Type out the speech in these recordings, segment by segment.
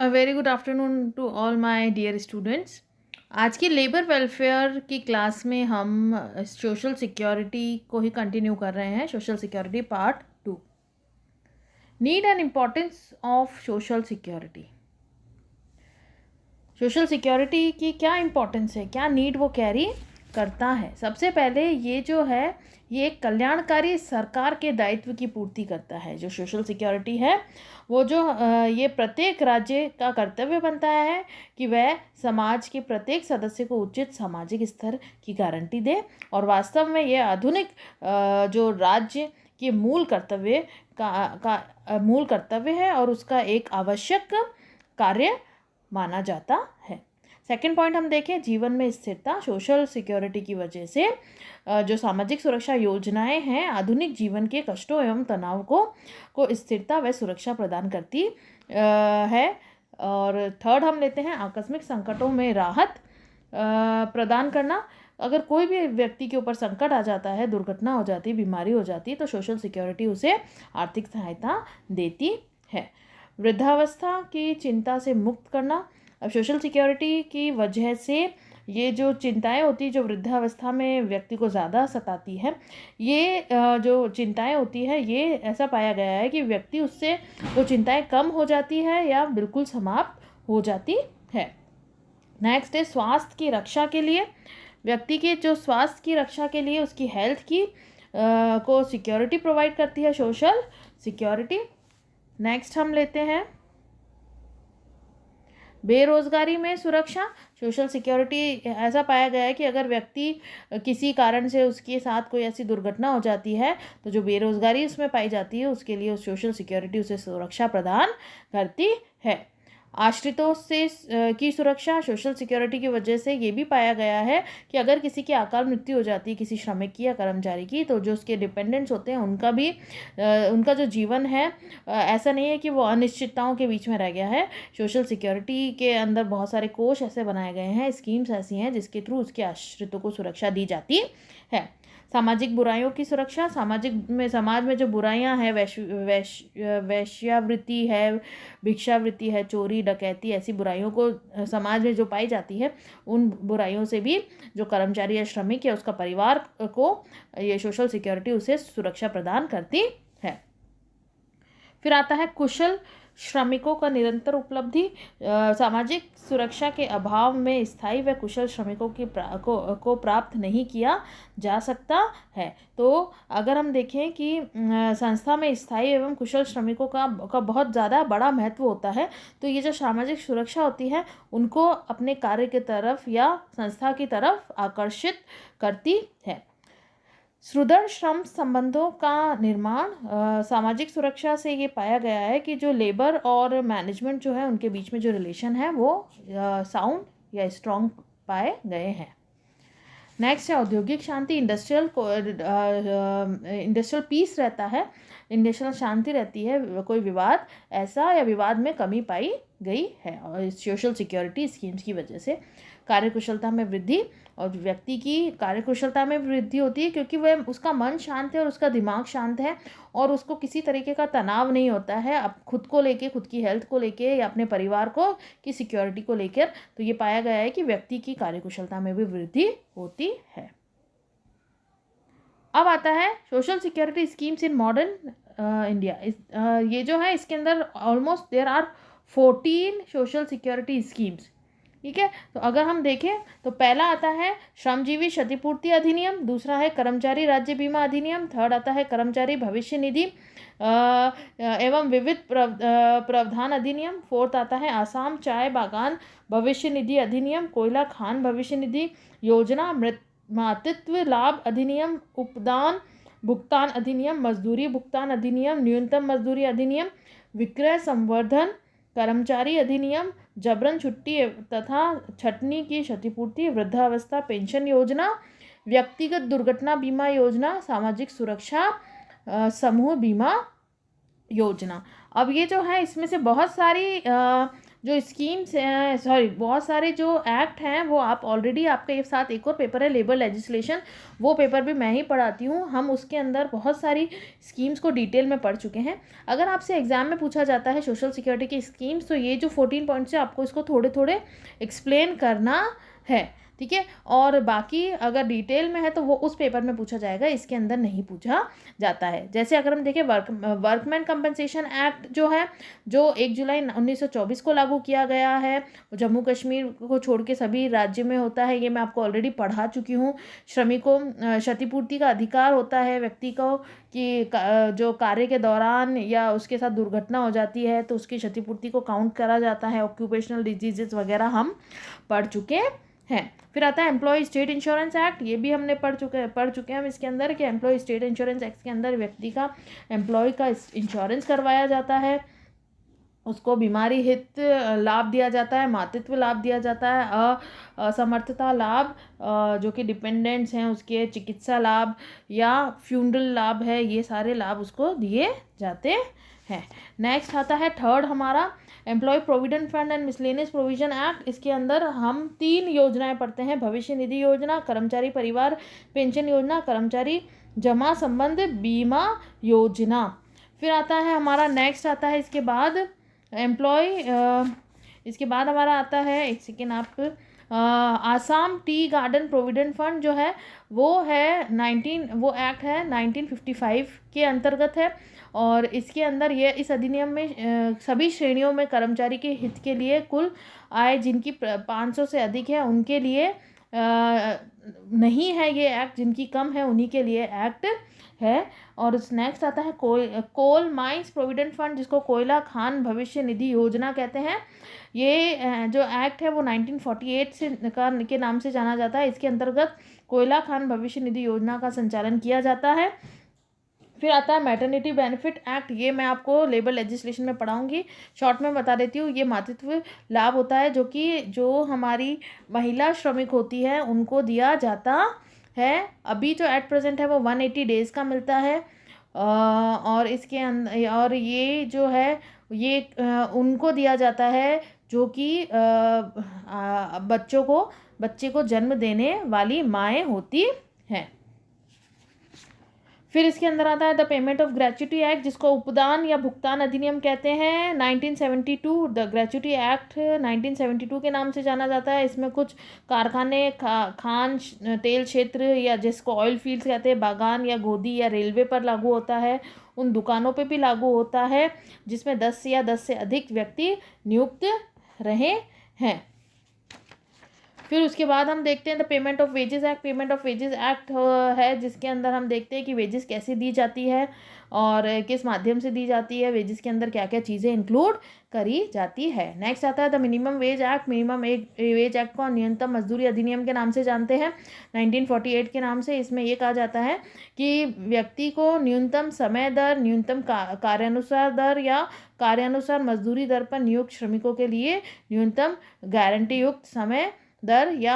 A very good afternoon to all my dear students. आज की labour welfare की class में हम सोशल सिक्योरिटी को ही कंटिन्यू कर रहे हैं। Social security part 2, need and importance of social security. Social security की क्या इम्पोर्टेंस है, क्या नीड वो कैरी करता है। सबसे पहले ये जो है, ये एक कल्याणकारी सरकार के दायित्व की पूर्ति करता है। जो सोशल सिक्योरिटी है वो जो ये प्रत्येक राज्य का कर्तव्य बनता है कि वह समाज के प्रत्येक सदस्य को उचित सामाजिक स्तर की गारंटी दे। और वास्तव में ये आधुनिक जो राज्य के मूल कर्तव्य है और उसका एक आवश्यक कार्य माना जाता है। सेकंड पॉइंट हम देखें, जीवन में स्थिरता। सोशल सिक्योरिटी की वजह से जो सामाजिक सुरक्षा योजनाएं हैं आधुनिक जीवन के कष्टों एवं तनाव को स्थिरता व सुरक्षा प्रदान करती है। और थर्ड हम लेते हैं, आकस्मिक संकटों में राहत प्रदान करना। अगर कोई भी व्यक्ति के ऊपर संकट आ जाता है, दुर्घटना हो जाती, बीमारी हो जाती, तो सोशल सिक्योरिटी उसे आर्थिक सहायता देती है। वृद्धावस्था की चिंता से मुक्त करना। अब सोशल सिक्योरिटी की वजह से ये जो चिंताएं होती जो वृद्धावस्था में व्यक्ति को ज़्यादा सताती है, ये जो चिंताएं होती है, ये ऐसा पाया गया है कि व्यक्ति उससे वो चिंताएं कम हो जाती है या बिल्कुल समाप्त हो जाती है। नेक्स्ट है स्वास्थ्य की रक्षा के लिए। व्यक्ति के जो स्वास्थ्य की रक्षा के लिए उसकी हेल्थ की को सिक्योरिटी प्रोवाइड करती है सोशल सिक्योरिटी। नेक्स्ट हम लेते हैं बेरोजगारी में सुरक्षा। सोशल सिक्योरिटी ऐसा पाया गया है कि अगर व्यक्ति किसी कारण से उसके साथ कोई ऐसी दुर्घटना हो जाती है तो जो बेरोजगारी उसमें पाई जाती है उसके लिए सोशल सिक्योरिटी उसे सुरक्षा प्रदान करती है। आश्रितों से की सुरक्षा। सोशल सिक्योरिटी की वजह से ये भी पाया गया है कि अगर किसी की अकाल मृत्यु हो जाती है, किसी श्रमिक की या कर्मचारी की, तो जो उसके डिपेंडेंट्स होते हैं उनका जो जीवन है ऐसा नहीं है कि वो अनिश्चितताओं के बीच में रह गया है। सोशल सिक्योरिटी के अंदर बहुत सारे कोष ऐसे बनाए गए हैं, स्कीम्स ऐसी हैं जिसके थ्रू उसके आश्रितों को सुरक्षा दी जाती है। सामाजिक बुराइयों की सुरक्षा। समाज में जो बुराइयां हैं, वैश्यावृत्ति है, भिक्षावृत्ति है, चोरी डकैती, ऐसी बुराइयों को समाज में जो पाई जाती है, उन बुराइयों से भी जो कर्मचारी या श्रमिक या उसका परिवार को ये सोशल सिक्योरिटी उसे सुरक्षा प्रदान करती है। फिर आता है कुशल श्रमिकों का निरंतर उपलब्धि। सामाजिक सुरक्षा के अभाव में स्थायी व कुशल श्रमिकों को प्राप्त नहीं किया जा सकता है। तो अगर हम देखें कि संस्था में स्थायी एवं कुशल श्रमिकों का बहुत ज़्यादा बड़ा महत्व होता है, तो ये जो सामाजिक सुरक्षा होती है उनको अपने कार्य की तरफ या संस्था की तरफ आकर्षित करती है। सुदृढ़ श्रम संबंधों का निर्माण। सामाजिक सुरक्षा से ये पाया गया है कि जो लेबर और मैनेजमेंट जो है उनके बीच में जो रिलेशन है वो साउंड या स्ट्रॉन्ग पाए गए हैं। नेक्स्ट है औद्योगिक शांति। इंडस्ट्रियल पीस रहता है, इंडस्ट्रियल शांति रहती है, कोई विवाद ऐसा या विवाद में कमी पाई गई है और सोशल सिक्योरिटी स्कीम्स की वजह से। कार्यकुशलता में वृद्धि। और व्यक्ति की कार्यकुशलता में वृद्धि होती है क्योंकि वह उसका मन शांत है और उसका दिमाग शांत है और उसको किसी तरीके का तनाव नहीं होता है अब खुद को लेके, खुद की हेल्थ को लेके या अपने परिवार को की सिक्योरिटी को लेकर। तो ये पाया गया है कि व्यक्ति की कार्यकुशलता में भी वृद्धि होती है। अब आता है social security schemes in modern India. ये जो है इसके अंदर almost there are 14 social security schemes. ठीक है, तो अगर हम देखें तो पहला आता है श्रमजीवी क्षतिपूर्ति अधिनियम, दूसरा है कर्मचारी राज्य बीमा अधिनियम, थर्ड आता है कर्मचारी भविष्य निधि एवं विविध प्रावधान अधिनियम, फोर्थ आता है आसाम चाय बागान भविष्य निधि अधिनियम, कोयला खान भविष्य निधि योजना, मातृत्व लाभ अधिनियम, उपदान भुगतान अधिनियम, मजदूरी भुगतान अधिनियम, न्यूनतम मजदूरी अधिनियम, विक्रय संवर्धन कर्मचारी अधिनियम, जबरन छुट्टी तथा छटनी की क्षतिपूर्ति, वृद्धावस्था पेंशन योजना, व्यक्तिगत दुर्घटना बीमा योजना, सामाजिक सुरक्षा समूह बीमा योजना। अब ये जो है इसमें से बहुत सारी जो स्कीम्स हैं, सॉरी, बहुत सारे जो एक्ट हैं वो आप ऑलरेडी, आपके साथ एक और पेपर है लेबर लेजिस्लेशन, वो पेपर भी मैं ही पढ़ाती हूँ। हम उसके अंदर बहुत सारी स्कीम्स को डिटेल में पढ़ चुके हैं। अगर आपसे एग्जाम में पूछा जाता है सोशल सिक्योरिटी की स्कीम्स, तो ये जो 14 पॉइंट्स है आपको इसको थोड़े थोड़े एक्सप्लेन करना है, ठीक है। और बाकी अगर डिटेल में है तो वो उस पेपर में पूछा जाएगा, इसके अंदर नहीं पूछा जाता है। जैसे अगर हम देखें वर्कमैन कंपनसेशन एक्ट जो है, जो 1 जुलाई 1924 को लागू किया गया है, जम्मू कश्मीर को छोड़ के सभी राज्य में होता है, ये मैं आपको ऑलरेडी पढ़ा चुकी हूँ। श्रमिकों क्षतिपूर्ति का अधिकार होता है व्यक्ति को, कि जो कार्य के दौरान या उसके साथ दुर्घटना हो जाती है तो उसकी क्षतिपूर्ति को काउंट करा जाता है। ऑक्यूपेशनल डिजीजेस वगैरह हम पढ़ चुके हैं। फिर आता है एम्प्लॉय स्टेट इंश्योरेंस एक्ट, ये भी हमने पढ़ चुके हैं हम इसके अंदर, कि एम्प्लॉय स्टेट इंश्योरेंस एक्ट के अंदर व्यक्ति का एम्प्लॉय का इंश्योरेंस करवाया जाता है, उसको बीमारी हित लाभ दिया जाता है, मातृत्व लाभ दिया जाता है, असमर्थता लाभ, जो कि डिपेंडेंट्स हैं उसके चिकित्सा लाभ या फ्यूनरल लाभ है, ये सारे लाभ उसको दिए जाते हैं। नेक्स्ट आता है थर्ड हमारा employ provident fund and miscellaneous provision act. इसके अंदर हम 3 योजनाएं पढ़ते हैं, भविष्य निधि योजना, कर्मचारी परिवार पेंशन योजना, कर्मचारी जमा संबंध बीमा योजना। फिर आता है हमारा नेक्स्ट आता है इसके बाद इसके बाद हमारा आता है, एक सेकेंड आप, Assam tea garden provident fund जो है वो एक्ट है 1955 के अंतर्गत है। और इसके अंदर ये इस अधिनियम में सभी श्रेणियों में कर्मचारी के हित के लिए कुल आय जिनकी 500 से अधिक है उनके लिए नहीं है ये एक्ट, जिनकी कम है उन्हीं के लिए एक्ट है। और नेक्स्ट आता है कोल माइंस प्रोविडेंट फंड, जिसको कोयला खान भविष्य निधि योजना कहते हैं। ये जो एक्ट है वो 1948 के नाम से जाना जाता है। इसके अंतर्गत कोयला खान भविष्य निधि योजना का संचालन किया जाता है। फिर आता है मैटरनिटी बेनिफिट एक्ट, ये मैं आपको लेबर लेजिस्लेशन में पढ़ाऊंगी, शॉर्ट में बता देती हूँ। ये मातृत्व लाभ होता है जो हमारी महिला श्रमिक होती है उनको दिया जाता है। अभी जो एट प्रेजेंट है वो 180 डेज़ का मिलता है। और इसके अंदर और ये जो है ये उनको दिया जाता है जो कि बच्चे को जन्म देने वाली माएँ होती हैं। फिर इसके अंदर आता है the payment of gratuity act, जिसको उपदान या भुगतान अधिनियम कहते हैं 1972। द ग्रेच्युटी एक्ट 1972 के नाम से जाना जाता है। इसमें कुछ कारखाने, खान तेल क्षेत्र या जिसको ऑयल फील्ड्स कहते हैं, बागान या गोदी या रेलवे पर लागू होता है। उन दुकानों पे भी लागू होता है जिसमें 10 या 10 से अधिक व्यक्ति नियुक्त रहे हैं। फिर उसके बाद हम देखते हैं the payment of wages act. Payment of wages act है जिसके अंदर हम देखते हैं कि वेजेस कैसे दी जाती है और किस माध्यम से दी जाती है, वेजेस के अंदर क्या क्या चीज़ें इंक्लूड करी जाती है। नेक्स्ट आता है the minimum wage act. Minimum wage act को न्यूनतम मजदूरी अधिनियम के नाम से जानते हैं 1948 के नाम से। इसमें ये कहा जाता है कि व्यक्ति को न्यूनतम समय दर, न्यूनतम कार्यानुसार दर या कार्यानुसार मजदूरी दर पर नियुक्त श्रमिकों के लिए न्यूनतम गारंटी युक्त समय दर या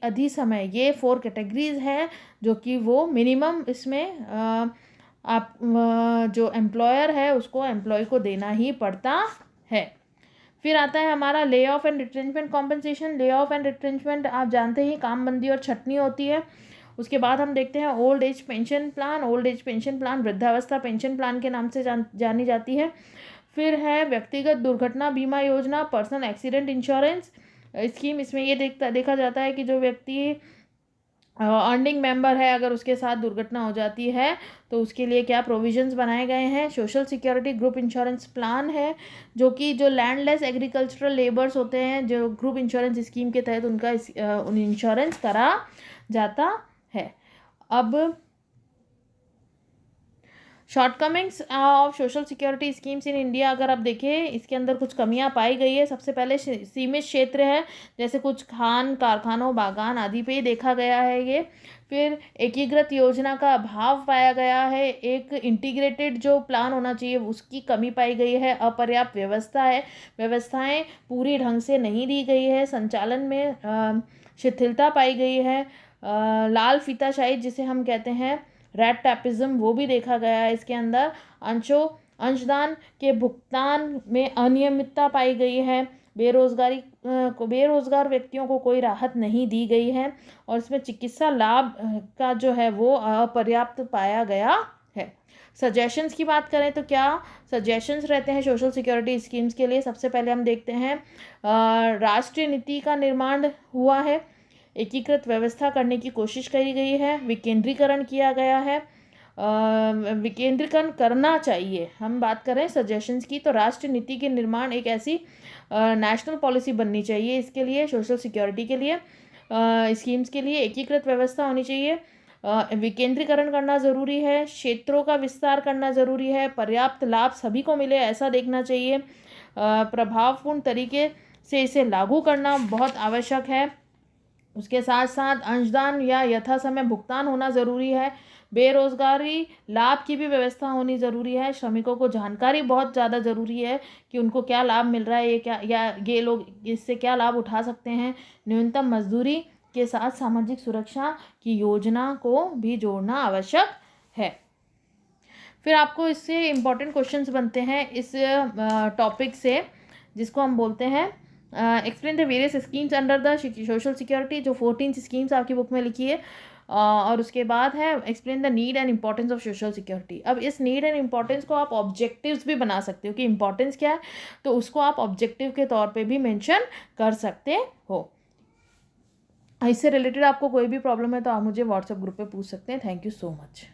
अधि समय, ये 4 कैटेगरीज हैं जो कि वो मिनिमम इसमें आप जो एम्प्लॉयर है उसको एम्प्लॉय को देना ही पड़ता है। फिर आता है हमारा lay off and retrenchment compensation. Lay off and retrenchment आप जानते ही कामबंदी और छटनी होती है। उसके बाद हम देखते हैं old age pension plan. Old age pension plan वृद्धावस्था पेंशन प्लान के नाम से जानी जाती है। फिर है व्यक्तिगत दुर्घटना बीमा योजना, पर्सनल एक्सीडेंट इंश्योरेंस स्कीम। इसमें ये देखा जाता है कि जो व्यक्ति अर्निंग मेंबर है अगर उसके साथ दुर्घटना हो जाती है तो उसके लिए क्या प्रोविजंस बनाए गए हैं। Social security group insurance plan है जो कि जो लैंडलेस एग्रीकल्चरल लेबर्स होते हैं जो ग्रुप इंश्योरेंस स्कीम के तहत उनका इंश्योरेंस करा जाता है। अब shortcomings of social security schemes in India अगर आप देखें, इसके अंदर कुछ कमियां पाई गई है। सबसे पहले सीमित क्षेत्र है, जैसे कुछ खान कारखानों बागान आदि पे ही देखा गया है ये। फिर एकीकृत योजना का अभाव पाया गया है। एक इंटीग्रेटेड जो प्लान होना चाहिए उसकी कमी पाई गई है। अपर्याप्त व्यवस्था है, व्यवस्थाएं पूरी ढंग से नहीं दी गई है। संचालन में शिथिलता पाई गई है। लाल फीताशाही जिसे हम कहते हैं रेड टैपिज्म, वो भी देखा गया है इसके अंदर। अंशदान के भुगतान में अनियमितता पाई गई है। बेरोज़गार व्यक्तियों को कोई राहत नहीं दी गई है और इसमें चिकित्सा लाभ का जो है वो अपर्याप्त पाया गया है। सजेशंस की बात करें तो क्या सजेशंस रहते हैं सोशल सिक्योरिटी स्कीम्स के लिए? सबसे पहले हम देखते हैं राष्ट्रीय नीति का निर्माण हुआ है, एकीकृत व्यवस्था करने की कोशिश करी गई है, विकेंद्रीकरण किया गया है, विकेंद्रीकरण करना चाहिए। हम बात करें सजेशंस की तो राष्ट्रीय नीति के निर्माण एक ऐसी नेशनल पॉलिसी बननी चाहिए इसके लिए, सोशल सिक्योरिटी के लिए, स्कीम्स के लिए एकीकृत व्यवस्था होनी चाहिए, विकेंद्रीकरण करना ज़रूरी है, क्षेत्रों का विस्तार करना ज़रूरी है, पर्याप्त लाभ सभी को मिले ऐसा देखना चाहिए, प्रभावपूर्ण तरीके से इसे लागू करना बहुत आवश्यक है। उसके साथ साथ अंशदान या यथा समय भुगतान होना ज़रूरी है, बेरोज़गारी लाभ की भी व्यवस्था होनी ज़रूरी है, श्रमिकों को जानकारी बहुत ज़्यादा ज़रूरी है कि उनको क्या लाभ मिल रहा है, ये क्या या ये लोग इससे क्या लाभ उठा सकते हैं। न्यूनतम मजदूरी के साथ सामाजिक सुरक्षा की योजना को भी जोड़ना आवश्यक है। फिर आपको इससे इम्पॉर्टेंट क्वेश्चंस बनते हैं इस टॉपिक से, जिसको हम बोलते हैं explain the various schemes under the social security, जो 14 स्कीम्स आपकी बुक में लिखी है। और उसके बाद है explain the need and importance of social security. अब इस नीड एंड इम्पोर्टेंस को आप ऑब्जेक्टिव्स भी बना सकते हो कि इम्पोर्टेंस क्या है, तो उसको आप ऑब्जेक्टिव के तौर पे भी मेंशन कर सकते हो। इससे रिलेटेड आपको कोई भी प्रॉब्लम है तो आप मुझे व्हाट्सएप ग्रुप पे पूछ सकते हैं। Thank you so much.